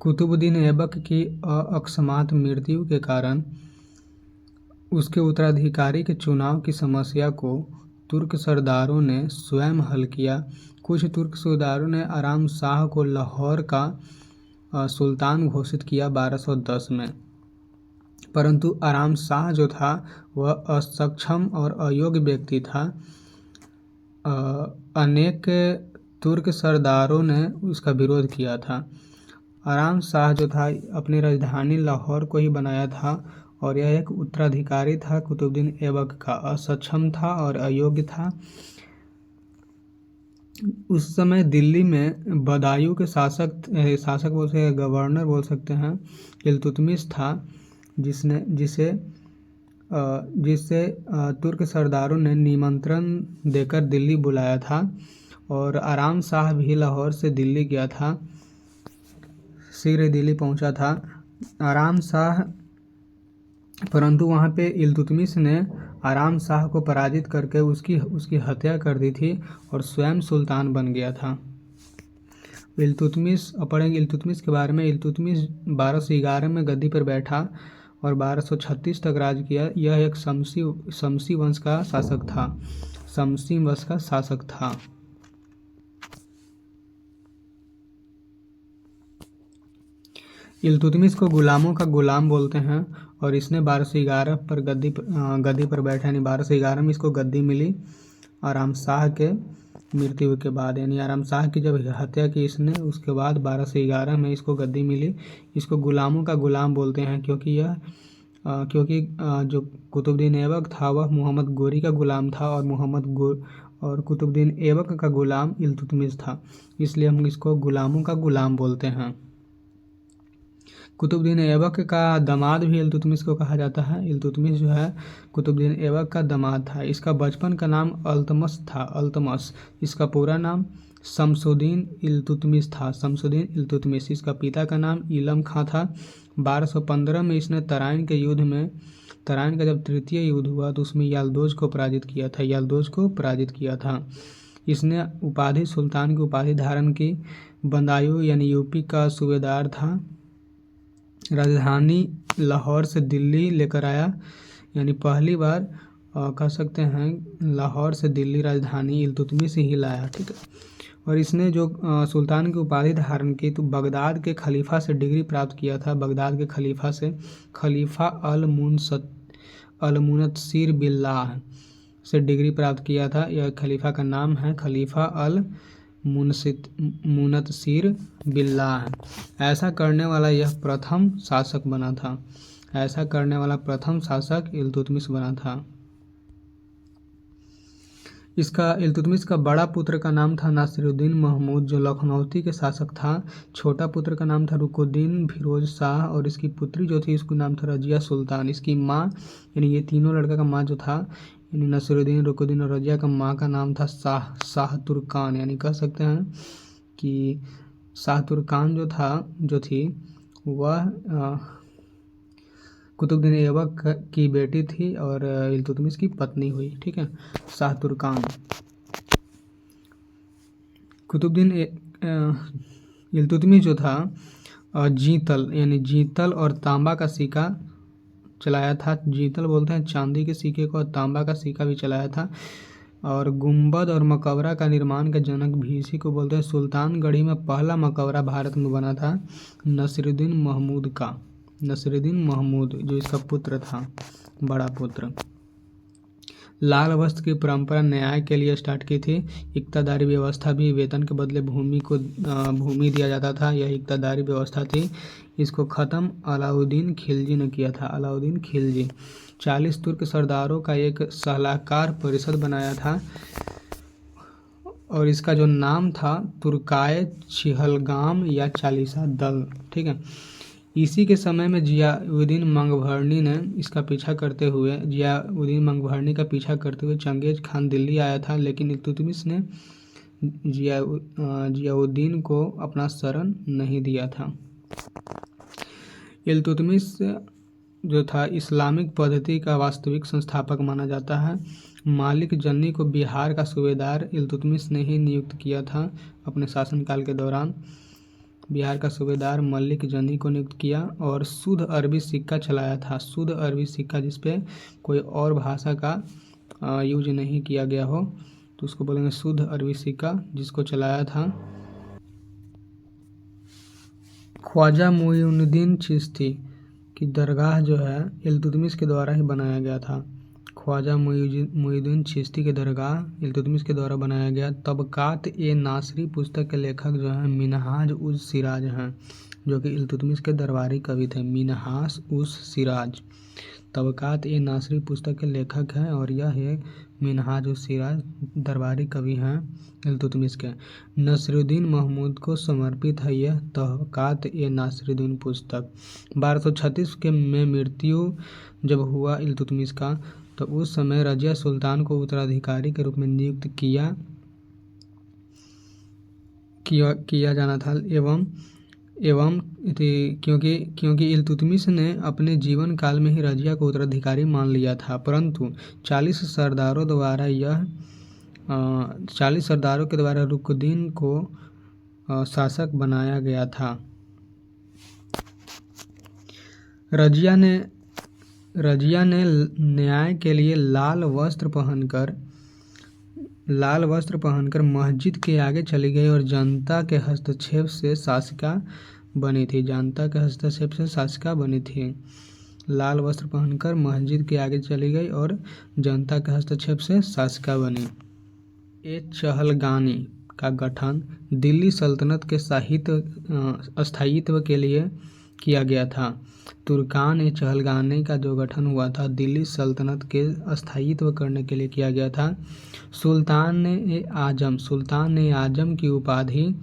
कुतुबुद्दीन ऐबक की अकस्मात मृत्यु के कारण उसके उत्तराधिकारी के चुनाव की समस्या को तुर्क सरदारों ने स्वयं हल किया। कुछ तुर्क सरदारों ने आराम शाह को लाहौर का सुल्तान घोषित किया 1210 में, परंतु आराम शाह जो था वह असक्षम और अयोग्य व्यक्ति था। अनेक तुर्क सरदारों ने उसका विरोध किया था। आराम शाह जो था अपनी राजधानी लाहौर को ही बनाया था और यह एक उत्तराधिकारी था कुतुबुद्दीन ऐबक का, असक्षम था और अयोग्य था। उस समय दिल्ली में बदायूं के शासक बोल सकते, गवर्नर बोल सकते हैं, इल्तुतमिश था, जिसे तुर्क सरदारों ने निमंत्रण देकर दिल्ली बुलाया था और आराम शाह भी लाहौर से दिल्ली गया था, शीघ्र दिल्ली पहुंचा था आराम शाह, परंतु वहां पे इल्तुतमिश ने आराम शाह को पराजित करके उसकी हत्या कर दी थी और स्वयं सुल्तान बन गया था। पढ़ेंगे इल्तुतमिश के बारे में। इल्तुतमिश 1211 में गद्दी पर बैठा और 1236 तक राज किया। यह एक शमसी वंश का शासक था। इल्तुतमिश को गुलामों का गुलाम बोलते हैं और इसने 1211 पर गद्दी पर बैठा, यानी 1211 में इसको गद्दी मिली आराम शाह के मृत्यु के बाद, यानी आराम शाह की जब हत्या की इसने, उसके बाद 1211 में इसको गद्दी मिली। इसको गुलामों का गुलाम बोलते हैं क्योंकि जो कुतुबुद्दीन ऐबक था वह मोहम्मद गोरी का गुलाम था और कुतुबुद्दीन ऐबक का गुलाम इल्तुतमिश था, इसलिए हम इसको गुलामों का गुलाम बोलते हैं। कुतुबुद्दीन ऐबक का दामाद भी इल्तुतमिश को कहा जाता है। इल्तुतमिश जो है कुतुबुद्दीन ऐबक का दामाद था। इसका बचपन का नाम अल्तमस था, अल्तमस। इसका पूरा नाम शमसुद्दीन इल्तुतमिश था, शमसुद्दीन इल्तुतमिश। इसका पिता का नाम इलम खां था। 1215 में इसने तराइन का जब तृतीय युद्ध हुआ तो उसमें यालदोज को पराजित किया था। इसने सुल्तान की उपाधि धारण की। बदायूं यानी यूपी का सूबेदार था। राजधानी लाहौर से दिल्ली लेकर आया, यानी पहली बार कह सकते हैं लाहौर से दिल्ली राजधानी इल्तुतमिश ही लाया, ठीक है। और इसने जो सुल्तान की उपाधि धारण की तो बगदाद के खलीफा से डिग्री प्राप्त किया था। बगदाद के खलीफा से, खलीफा अल-मुनत्सिर बिल्लाह से डिग्री प्राप्त किया था। यह खलीफा का नाम है खलीफा मुनत्सिर बिल्लाह। ऐसा करने वाला प्रथम शासक इल्तुतमिश बना था। इल्तुतमिश का बड़ा पुत्र का नाम था नासिरुद्दीन महमूद, जो लखनौती के शासक था। छोटा पुत्र का नाम था रुकुद्दीन फिरोज शाह और इसकी पुत्री जो थी उसका नाम था रजिया सुल्तान। इसकी माँ, यानी ये तीनों लड़का का माँ जो था, यानी नासिरुद्दीन, रुकुद्दीन और रजिया का माँ का नाम था शाह तुर्कान, यानी कह सकते हैं कि शाह तुर्कान जो थी वह कुतुबुद्दीन ऐबक की बेटी थी और इल्तुतमिश की पत्नी हुई, ठीक है, शाह तुर्कान। इल्तुतमिश जो था जीतल और तांबा का सिक्का चलाया था। जीतल बोलते हैं चांदी के सिक्के को, और तांबा का सिक्का भी चलाया था। और गुंबद और मकबरा का निर्माण का जनक भी इसी को बोलते हैं। सुल्तानगढ़ी में पहला मकबरा भारत में बना था नसीरुद्दीन महमूद जो इसका पुत्र था, बड़ा पुत्र। लाल वस्त्र की परंपरा न्याय के लिए स्टार्ट की थी। इक्तादारी व्यवस्था भी, वेतन के बदले भूमि दिया जाता था, यह इक्तादारी व्यवस्था थी। इसको ख़त्म अलाउद्दीन खिलजी ने किया था, अलाउद्दीन खिलजी। 40 तुर्क सरदारों का एक सलाहकार परिषद बनाया था और इसका जो नाम था तुर्काए छिहलगाम या चालीसा दल, ठीक है। इसी के समय में जियाउद्दीन मंगभरनी का पीछा करते हुए चंगेज खान दिल्ली आया था, लेकिन इल्तुतमिश ने जियाउद्दीन को अपना शरण नहीं दिया था। इल्तुतमिश जो था इस्लामिक पद्धति का वास्तविक संस्थापक माना जाता है। मालिक जन्नी को बिहार का सूबेदार इल्तुतमिश ने ही नियुक्त किया था अपने शासनकाल के दौरान। बिहार का सूबेदार मलिक जनी को नियुक्त किया और शुद्ध अरबी सिक्का चलाया था। शुद्ध अरबी सिक्का जिसपे कोई और भाषा का यूज नहीं किया गया हो तो उसको बोलेंगे शुद्ध अरबी सिक्का, जिसको चलाया था ख्वाजा मुइनुद्दीन चिश्ती की दरगाह जो है इल्तुतमिश के द्वारा ही बनाया गया था। ख्वाजा मुइनुद्दीन चिश्ती की दरगाह इल्तुतमिश के द्वारा बनाया गया। तबकात ए नासरी पुस्तक के लेखक जो हैं मिनहाज उस सिराज हैं, जो कि इल्तुतमिश के दरबारी कवि थे। मिनहाज उस सिराज तबकात ए नासरी पुस्तक के लेखक हैं और यह है मिनहाज उस सिराज दरबारी कवि हैं इल्तुतमिश के। नसरुद्दीन महमूद को समर्पित है यह तबकात ए नासरुद्दीन पुस्तक। 1236 के में मृत्यु जब हुआ इल्तुतमिश का तो उस समय रजिया सुल्तान को उत्तराधिकारी के रूप में नियुक्त किया जाना था एवं क्योंकि इल्तुतमिश ने अपने जीवन काल में ही रजिया को उत्तराधिकारी मान लिया था, परंतु 40 सरदारों के द्वारा रुकनुद्दीन को शासक बनाया गया था। रजिया ने न्याय के लिए लाल वस्त्र पहनकर मस्जिद के आगे चली गई और जनता के हस्तक्षेप से शासिका बनी थी। लाल वस्त्र पहनकर मस्जिद के आगे चली गई और जनता के हस्तक्षेप से शासिका बनी। ए चहलगानी का गठन दिल्ली सल्तनत के स्थायित्व के लिए किया गया था। तुर्कान ए चहलगानी का जो गठन हुआ था दिल्ली सल्तनत के स्थायित्व करने के लिए किया गया था। सुल्तान ए आजम की उपाधि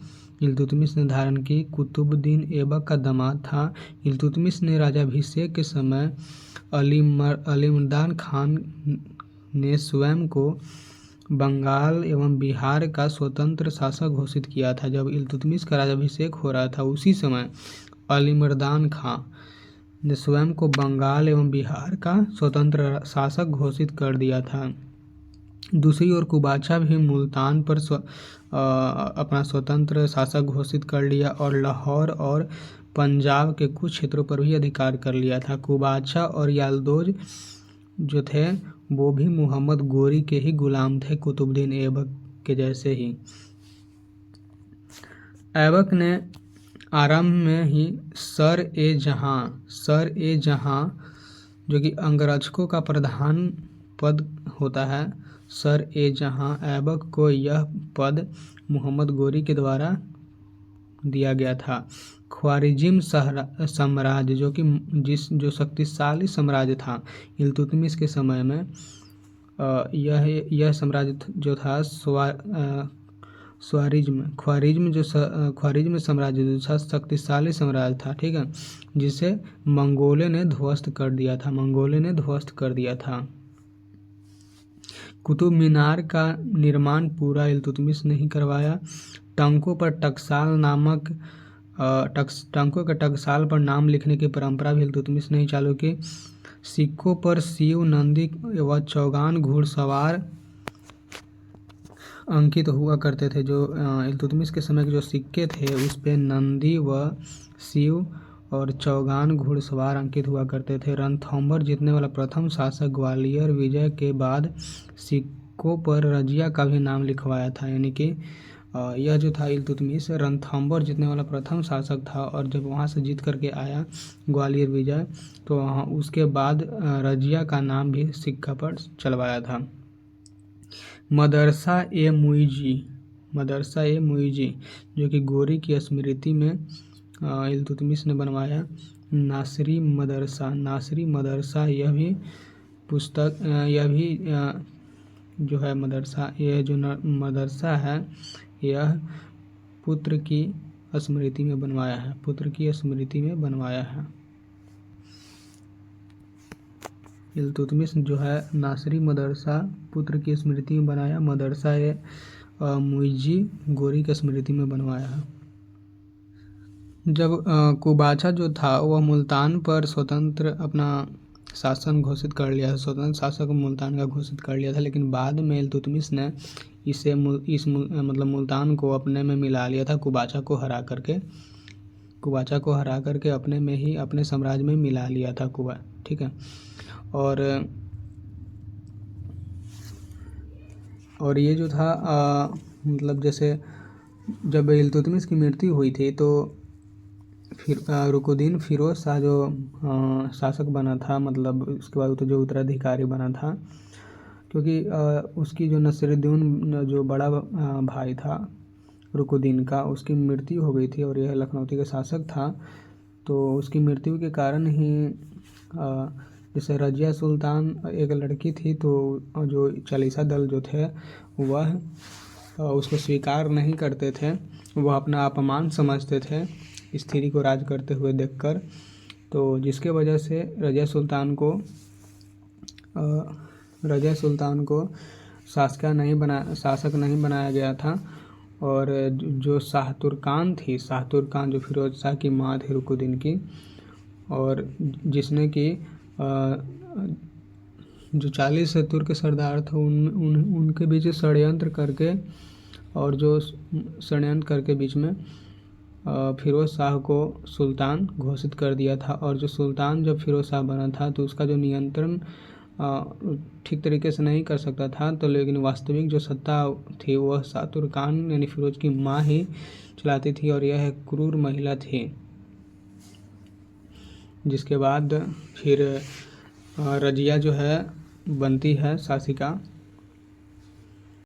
इल्तुतमिश ने धारण की। कुतुबुद्दीन ऐबक का दामाद था। इल्तुतमिश ने राज्याभिषेक के समय अलीमर्दान खान ने स्वयं को बंगाल एवं बिहार का स्वतंत्र शासक घोषित किया था। जब इल्तुतमिश का राज्याभिषेक हो रहा था उसी समय अलीमर्दान खां ने स्वयं को बंगाल एवं बिहार का स्वतंत्र शासक घोषित कर दिया था। दूसरी ओर कुबाचा भी मुल्तान पर अपना स्वतंत्र शासक घोषित कर लिया और लाहौर और पंजाब के कुछ क्षेत्रों पर भी अधिकार कर लिया था। कुबाचा और यालदोज जो थे वो भी मोहम्मद गोरी के ही गुलाम थे, कुतुबुद्दीन ऐबक के जैसे ही। ऐबक ने आरंभ में ही सर ए जहां जो कि अंगरक्षकों का प्रधान पद होता है, सर ए जहां ऐबक को यह पद मोहम्मद गोरी के द्वारा दिया गया था। ख्वारिज़्म साम्राज्य जो शक्तिशाली साम्राज्य था इल्तुतमिश के समय में, यह साम्राज्य जो था ख्वारिज़्म साम्राज्य जो था शक्तिशाली साम्राज्य था, ठीक है, जिसे मंगोलों ने ध्वस्त कर दिया था। कुतुब मीनार का निर्माण पूरा इल्तुतमिश ने ही करवाया। टंकों के टकसाल पर नाम लिखने की परंपरा भी इल्तुतमिश ने ही चालू की। सिक्कों पर शिव, नंदी व चौगान घुड़सवार अंकित हुआ करते थे। जो इल्तुतमिश के समय के जो सिक्के थे उस पे नंदी व शिव और चौगान घुड़सवार अंकित हुआ करते थे। रणथंभौर जीतने वाला प्रथम शासक ग्वालियर विजय के बाद सिक्कों पर रजिया का भी नाम लिखवाया था, यानी कि यह जो था इल्तुतमिश रणथंभौर जीतने वाला प्रथम शासक था और जब वहाँ से जीत करके आया ग्वालियर विजय तो वहाँ उसके बाद रजिया का नाम भी सिक्का पर चलवाया था। मदरसा ए मुइजी जो कि गोरी की स्मृति में इल्तुतमिश ने बनवाया। नासरी मदरसा यह भी जो है मदरसा, यह जो मदरसा है यह पुत्र की स्मृति में बनवाया है। इल्तुतमिश जो है नासरी मदरसा पुत्र की स्मृति में बनाया। मदरसा ए मुइजी गोरी की स्मृति में बनवाया है। जब कुबाचा जो था वह मुल्तान पर स्वतंत्र अपना शासन घोषित कर लिया था, स्वतंत्र शासक मुल्तान का घोषित कर लिया था, लेकिन बाद में इल्तुतमिश ने मुल्तान को अपने में मिला लिया था कुबाचा को हरा करके। कुबाचा को हरा करके अपने में ही अपने साम्राज्य में मिला लिया था कुबा, ठीक है। और ये जो था मतलब जैसे जब इल्तुतमिश की मृत्यु हुई थी तो फिर रुकुद्दीन फिरोज शाह जो शासक बना था, मतलब उसके बाद तो जो उत्तराधिकारी बना था, क्योंकि उसकी जो नसीरुद्दीन जो बड़ा भाई था रुकुद्दीन का, उसकी मृत्यु हो गई थी और यह लखनऊती का शासक था। तो उसकी मृत्यु के कारण ही जैसे रजिया सुल्तान एक लड़की थी, तो जो चालीसा दल जो थे वह उसको स्वीकार नहीं करते थे, वह अपना अपमान समझते थे स्त्री को राज करते हुए देखकर। तो जिसके वजह से रजिया सुल्तान को शासक नहीं बनाया गया था। और जो शाह तुर्कान जो फिरोज शाह की माँ थी रुकुद्दीन की, और जिसने कि जो 40 तुर्क सरदार थे उनके बीच षड्यंत्र करके, और जो षड्यंत्र करके बीच में फिरोज शाह को सुल्तान घोषित कर दिया था। और जो सुल्तान जब फिरोज शाह बना था तो उसका जो नियंत्रण ठीक तरीके से नहीं कर सकता था, तो लेकिन वास्तविक जो सत्ता थी वह शाह तुर्कान यानी फिरोज की माँ ही चलाती थी, और यह एक क्रूर महिला थी। जिसके बाद फिर रजिया जो है बनती है शासिका।